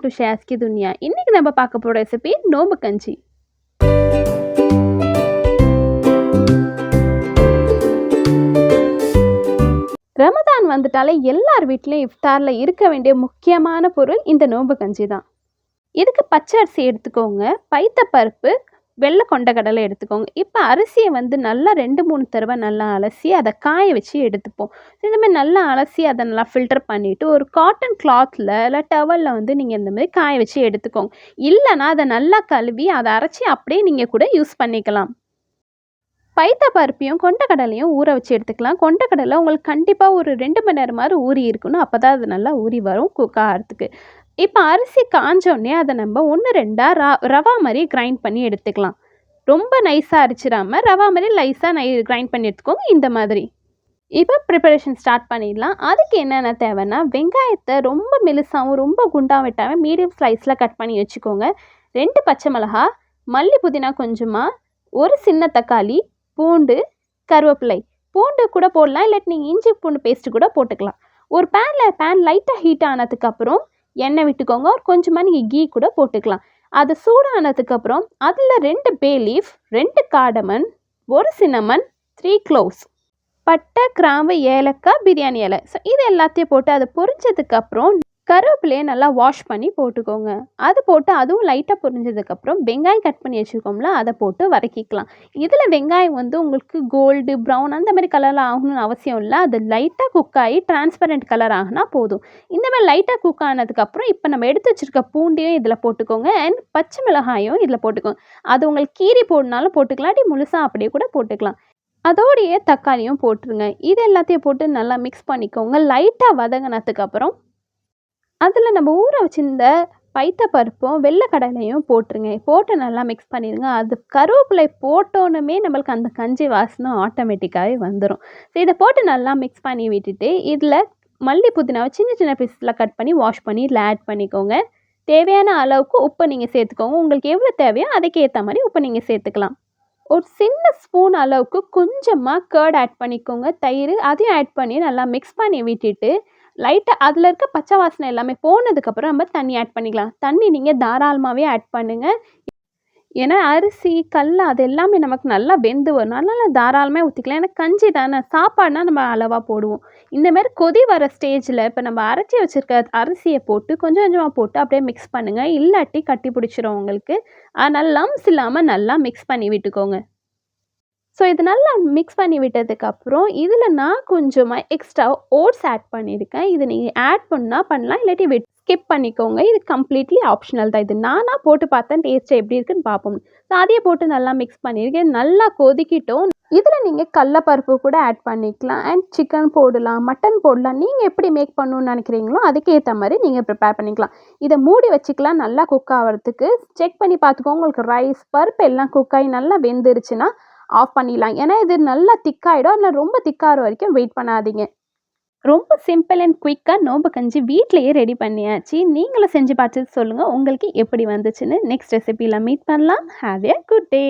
To shares கி துனியா. இன்னைக்கு நம்ம பார்க்க போற ரெசிபி நோம்பு கஞ்சி. ரமதான் வந்துட்டாலே எல்லார் வீட்லயும் இஃப்தார்ல இருக்க வேண்டிய முக்கியமான பொருள் இந்த நோம்பு கஞ்சி தான். இதுக்கு பச்சை அரிசி எடுத்துக்கோங்க, பைத்தப்பருப்பு, வெள்ளை கொண்டக்கடலை எடுத்துக்கோங்க. இப்போ அரிசியை நல்லா 2-3 தடவை நல்லா அலசி அதை காய வச்சு எடுத்துப்போம். இந்தமாதிரி நல்லா அலசி அதை நல்லா ஃபில்டர் பண்ணிவிட்டு ஒரு காட்டன் கிளாத்தில் இல்லை டவலில் நீங்கள் இந்தமாதிரி காய வச்சு எடுத்துக்கோங்க. இல்லைனா அதை நல்லா கழுவி அதை அரைச்சி அப்படியே நீங்கள் கூட யூஸ் பண்ணிக்கலாம். பைத்தப்பருப்பையும் கொண்டக்கடலையும் ஊற வச்சு எடுத்துக்கலாம். கொண்டக்கடலை உங்களுக்கு கண்டிப்பாக ஒரு 2 மணி நேரமாவது ஊறி இருக்கணும். அப்போ தான் அது நல்லா ஊறி வரும் குக் ஆகிறதுக்கு. இப்போ அரிசி காஞ்சோடனே அதை நம்ம 1-2 ரவா மாதிரி கிரைண்ட் பண்ணி எடுத்துக்கலாம். ரொம்ப நைஸாக அரைச்சிடாமல் ரவா மாதிரி லைஸாக கிரைண்ட் பண்ணி எடுத்துக்கோங்க. இந்த மாதிரி இப்போ ப்ரிப்பரேஷன் ஸ்டார்ட் பண்ணிடலாம். அதுக்கு என்னென்ன தேவைன்னா, வெங்காயத்தை ரொம்ப மெலிசாகவும் ரொம்ப குண்டாக விட்டாமல் மீடியம் ஸ்லைஸில் கட் பண்ணி வச்சுக்கோங்க. 2 பச்சை மிளகா, மல்லி புதினா கொஞ்சமாக, ஒரு சின்ன தக்காளி, பூண்டு, கருவேப்பிலை. பூண்டு கூட போடலாம், இல்லாட்டி நீங்கள் இஞ்சி பூண்டு பேஸ்ட்டு கூட போட்டுக்கலாம். ஒரு பேன் லைட்டாக ஹீட் ஆனதுக்கப்புறம் எண்ணெய் விட்டுக்கோங்க. கொஞ்சமாக நீங்கள் கீ கூட போட்டுக்கலாம். அது சூடானதுக்கப்புறம் அதில் 2 பே லீஃப், 2 காடமன், 1 சின்னமன், 3 க்ளோவ்ஸ், பட்டை, கிராம்பு, ஏலக்காய், பிரியாணி இலை. ஸோ இது எல்லாத்தையும் போட்டு அது பொரிஞ்சதுக்கப்புறம் கருவேப்பிலையை நல்லா வாஷ் பண்ணி போட்டுக்கோங்க. அது போட்டு அதுவும் லைட்டாக பொரிஞ்சதுக்கப்புறம் வெங்காயம் கட் பண்ணி வச்சுருக்கோம்ல அதை போட்டு வதக்கிக்கலாம். இதில் வெங்காயம் உங்களுக்கு கோல்டு, ப்ரௌன் அந்த மாதிரி கலரில் ஆகணும்னு அவசியம் இல்லை. அது லைட்டாக குக் ஆகி டிரான்ஸ்பரண்ட் கலர் ஆகினா போதும். இந்த மாதிரி லைட்டாக குக் ஆனதுக்கப்புறம் இப்போ நம்ம எடுத்து வச்சுருக்க பூண்டையும் இதில் போட்டுக்கோங்க. அண்ட் பச்சை மிளகாயும் இதில் போட்டுக்கோங்க. அது உங்களுக்கு கீரி போடனாலும் போட்டுக்கலாம், அப்படி முழுசாக அப்படியே கூட போட்டுக்கலாம். அதோடையே தக்காளியும் போட்டுருங்க. இது எல்லாத்தையும் போட்டு நல்லா மிக்ஸ் பண்ணிக்கோங்க. லைட்டாக வதங்கினதுக்கப்புறம் அதில் நம்ம ஊற வச்சிருந்த பைத்தப்பருப்பும் வெள்ளை கடலையும் போட்டுருங்க. போட்டு நல்லா மிக்ஸ் பண்ணிடுங்க. அது கருவேப்பிலை போட்டோன்னுமே நம்மளுக்கு அந்த கஞ்சி வாசனை ஆட்டோமேட்டிக்காகவே வந்துடும். ஸோ இதை போட்டு நல்லா மிக்ஸ் பண்ணி விட்டுட்டு இதில் மல்லி புதினாவை சின்ன சின்ன பீஸில் கட் பண்ணி வாஷ் பண்ணி இதில் ஆட் பண்ணிக்கோங்க. தேவையான அளவுக்கு உப்பு நீங்கள் சேர்த்துக்கோங்க. உங்களுக்கு எவ்வளோ தேவையோ அதுக்கேற்ற மாதிரி உப்பு நீங்கள் சேர்த்துக்கலாம். ஒரு சின்ன ஸ்பூன் அளவுக்கு கொஞ்சமாக கர்ட் ஆட் பண்ணிக்கோங்க, தயிர். அதையும் ஆட் பண்ணி நல்லா மிக்ஸ் பண்ணி விட்டுட்டு லைட்டாக அதில் இருக்க பச்சை வாசனை எல்லாமே போனதுக்கப்புறம் நம்ம தண்ணி ஆட் பண்ணிக்கலாம். தண்ணி நீங்கள் தாராளமாகவே ஆட் பண்ணுங்கள். ஏன்னா அரிசி, கல் அது எல்லாமே நமக்கு நல்லா வெந்து வரும். அதனால் தாராளமாக ஊற்றிக்கலாம். ஏன்னா கஞ்சி தானே, சாப்பாடுனா நம்ம அளவாக போடுவோம். இந்தமாதிரி கொதி வர ஸ்டேஜில் இப்போ நம்ம அரைச்சி வச்சுருக்க அரிசியை போட்டு கொஞ்சம் கொஞ்சமாக போட்டு அப்படியே மிக்ஸ் பண்ணுங்கள். இல்லாட்டி கட்டி பிடிச்சிரும் உங்களுக்கு. அதனால் லம்ஸ் இல்லாமல் நல்லா மிக்ஸ் பண்ணி விட்டுக்கோங்க. ஸோ இது நல்லா மிக்ஸ் பண்ணி விட்டதுக்கப்புறம் இதில் நான் கொஞ்சமாக எக்ஸ்ட்ரா ஓட்ஸ் ஆட் பண்ணியிருக்கேன். இது நீங்கள் ஆட் பண்ணலாம், இல்லாட்டி ஸ்கிப் பண்ணிக்கோங்க. இது கம்ப்ளீட்லி ஆப்ஷனல் தான். இது நானாக போட்டு பார்த்தேன், டேஸ்ட்டு எப்படி இருக்குன்னு பார்ப்போம். ஸோ அதையே போட்டு நல்லா மிக்ஸ் பண்ணியிருக்கேன். நல்லா கொதிக்கிட்டோம். இதில் நீங்கள் கடலப்பருப்பு கூட ஆட் பண்ணிக்கலாம். அண்ட் சிக்கன் போடலாம், மட்டன் போடலாம். நீங்கள் எப்படி மேக் பண்ணணும்னு நினைக்கிறீங்களோ அதுக்கேற்ற மாதிரி நீங்கள் ப்ரிப்பேர் பண்ணிக்கலாம். இதை மூடி வச்சுக்கலாம் நல்லா குக் ஆகிறதுக்கு. செக் பண்ணி பார்த்துக்கோங்க. உங்களுக்கு ரைஸ், பருப்பு எல்லாம் குக் ஆகி நல்லா வெந்துருச்சுன்னா ஆஃப் பண்ணிடலாம். ஏன்னா இது நல்லா திக்காயிடும். அதில் ரொம்ப திக்காகிற வரைக்கும் வெயிட் பண்ணாதீங்க. ரொம்ப சிம்பிள் அண்ட் குயிக்காக நோம்பு கஞ்சி வீட்டிலையே ரெடி பண்ணியாச்சு. நீங்களும் செஞ்சு பார்த்துட்டு சொல்லுங்கள் உங்களுக்கு எப்படி வந்துச்சுன்னு. நெக்ஸ்ட் ரெசிபியில் மீட் பண்ணலாம். Have a good day.